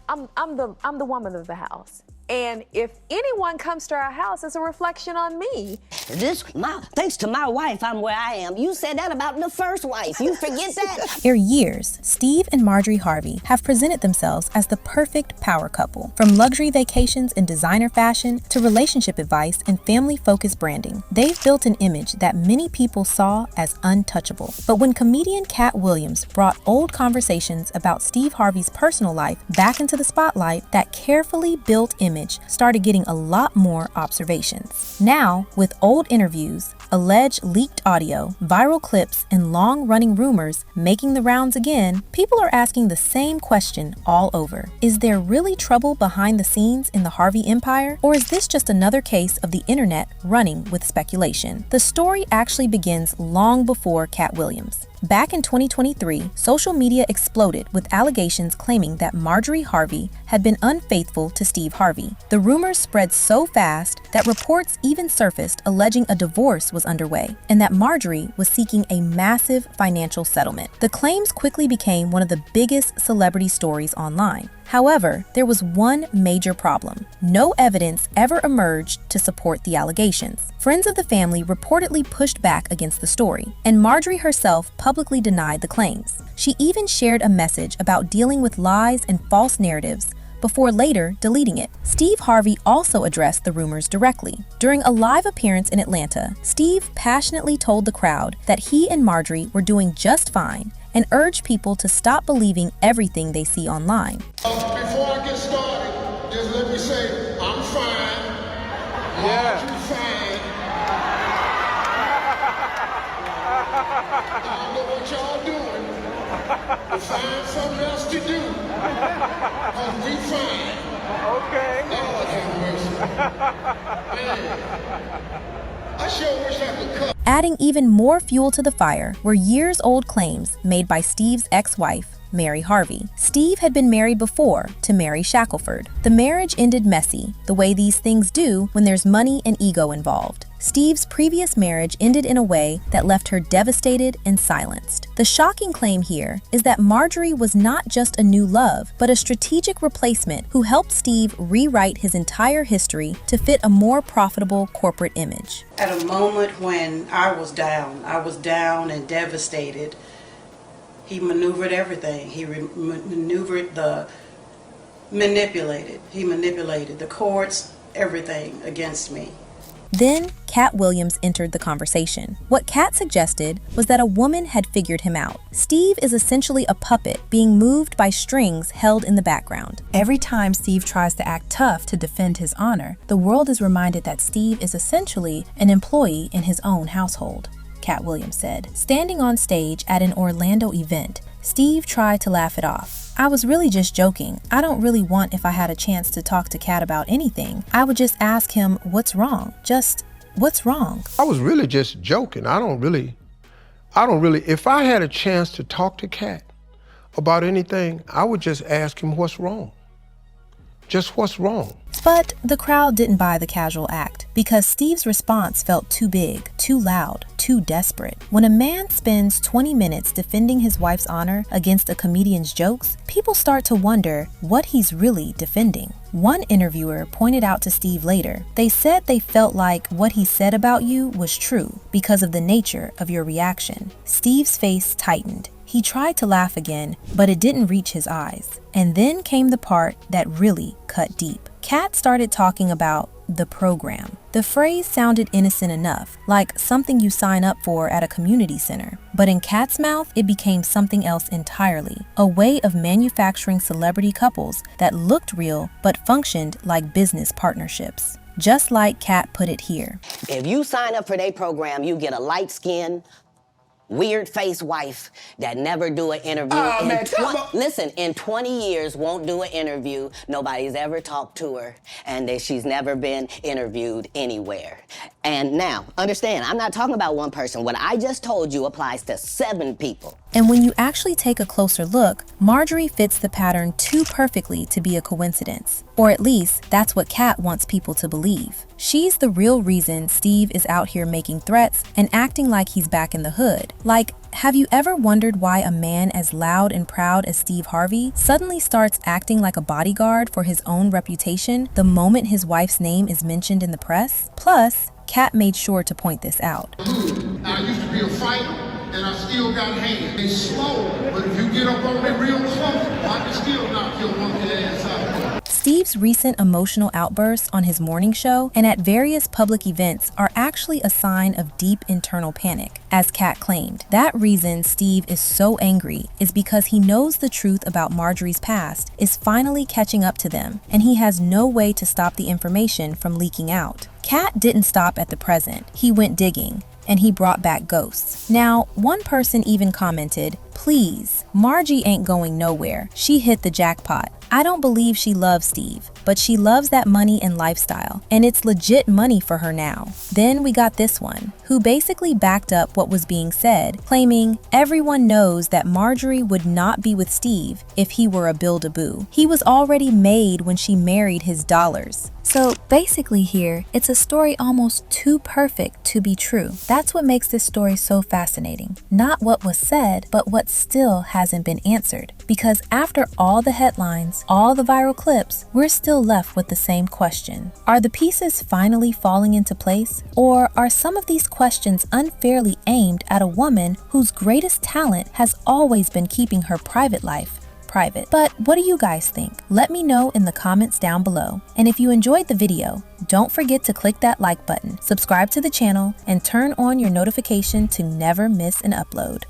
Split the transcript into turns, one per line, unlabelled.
I'm the woman of the house. And if anyone comes to our house, it's a reflection on me.
Thanks to my wife, I'm where I am. You said that about the first wife. You forget that?
For years, Steve and Marjorie Harvey have presented themselves as the perfect power couple. From luxury vacations in designer fashion to relationship advice and family-focused branding, they've built an image that many people saw as untouchable. But when comedian Katt Williams brought old conversations about Steve Harvey's personal life back into the spotlight, that carefully built image started getting a lot more observations. Now, with old interviews, alleged leaked audio, viral clips, and long-running rumors making the rounds again, people are asking the same question all over. Is there really trouble behind the scenes in the Harvey empire? Or is this just another case of the internet running with speculation? The story actually begins long before Katt Williams. Back in 2023, social media exploded with allegations claiming that Marjorie Harvey had been unfaithful to Steve Harvey. The rumors spread so fast that reports even surfaced alleging a divorce was underway and that Marjorie was seeking a massive financial settlement. The claims quickly became one of the biggest celebrity stories online. However, there was one major problem. No evidence ever emerged to support the allegations. Friends of the family reportedly pushed back against the story, and Marjorie herself publicly denied the claims. She even shared a message about dealing with lies and false narratives before later deleting it. Steve Harvey also addressed the rumors directly. During a live appearance in Atlanta, Steve passionately told the crowd that he and Marjorie were doing just fine and urged people to stop believing everything they see online.
Before I get started, just let me say, I'm fine. Marjorie's fine. I don't know what y'all doing, but find something else to do. Cause we fine. Okay. Lord have mercy. Man, I sure wish I could cut.
Adding even more fuel to the fire were years-old claims made by Steve's ex-wife, Marjorie Harvey. Steve had been married before to Mary Shackelford. The marriage ended messy, the way these things do when there's money and ego involved. Steve's previous marriage ended in a way that left her devastated and silenced. The shocking claim here is that Marjorie was not just a new love, but a strategic replacement who helped Steve rewrite his entire history to fit a more profitable corporate image.
At a moment when I was down and devastated, he maneuvered everything. He manipulated the courts, everything against me.
Then, Katt Williams entered the conversation. What Katt suggested was that a woman had figured him out. Steve is essentially a puppet being moved by strings held in the background. Every time Steve tries to act tough to defend his honor, the world is reminded that Steve is essentially an employee in his own household, Katt Williams said. Standing on stage at an Orlando event, Steve tried to laugh it off. I was really just joking. I don't really want if I had a chance to talk to Katt about anything. I would just ask him, what's wrong? Just, what's wrong?
I was really just joking. I don't really, if I had a chance to talk to Katt about anything, I would just ask him what's wrong. Just what's wrong.
But the crowd didn't buy the casual act because Steve's response felt too big, too loud, too desperate. When a man spends 20 minutes defending his wife's honor against a comedian's jokes, people start to wonder what he's really defending. One interviewer pointed out to Steve later, they said they felt like what he said about you was true because of the nature of your reaction. Steve's face tightened. He tried to laugh again, but it didn't reach his eyes. And then came the part that really cut deep. Katt started talking about the program. The phrase sounded innocent enough, like something you sign up for at a community center. But in Katt's mouth, it became something else entirely, a way of manufacturing celebrity couples that looked real but functioned like business partnerships. Just like Katt put it here.
If you sign up for their program, you get a light-skinned, weird-faced wife that never do an interview. Listen, in 20 years, won't do an interview. Nobody's ever talked to her, and that she's never been interviewed anywhere. And now, understand, I'm not talking about one person. What I just told you applies to 7 people.
And when you actually take a closer look, Marjorie fits the pattern too perfectly to be a coincidence. Or at least, that's what Katt wants people to believe. She's the real reason Steve is out here making threats and acting like he's back in the hood. Like, Have you ever wondered why a man as loud and proud as Steve Harvey suddenly starts acting like a bodyguard for his own reputation the moment his wife's name is mentioned in the press? Plus, Katt made sure to point this out.
I used to be a fighter, and I still got hands. They slow, but if you get up on me real close, I can still knock your monkey ass out.
Steve's recent emotional outbursts on his morning show and at various public events are actually a sign of deep internal panic, as Katt claimed. That reason Steve is so angry is because he knows the truth about Marjorie's past is finally catching up to them, and he has no way to stop the information from leaking out. Katt didn't stop at the present. He went digging, and he brought back ghosts. Now, one person even commented, "Please, Margie ain't going nowhere. She hit the jackpot." I don't believe she loves Steve, but she loves that money and lifestyle, and it's legit money for her now. Then we got this one, who basically backed up what was being said, claiming everyone knows that Marjorie would not be with Steve if he were a build-a-boo. He was already made when she married his dollars. So basically here, it's a story almost too perfect to be true. That's what makes this story so fascinating. Not what was said, but what still hasn't been answered. Because after all the headlines, all the viral clips, we're still left with the same question. Are the pieces finally falling into place? Or are some of these questions unfairly aimed at a woman whose greatest talent has always been keeping her private life private? But what do you guys think? Let me know in the comments down below. And if you enjoyed the video, don't forget to click that like button, subscribe to the channel, and turn on your notification to never miss an upload.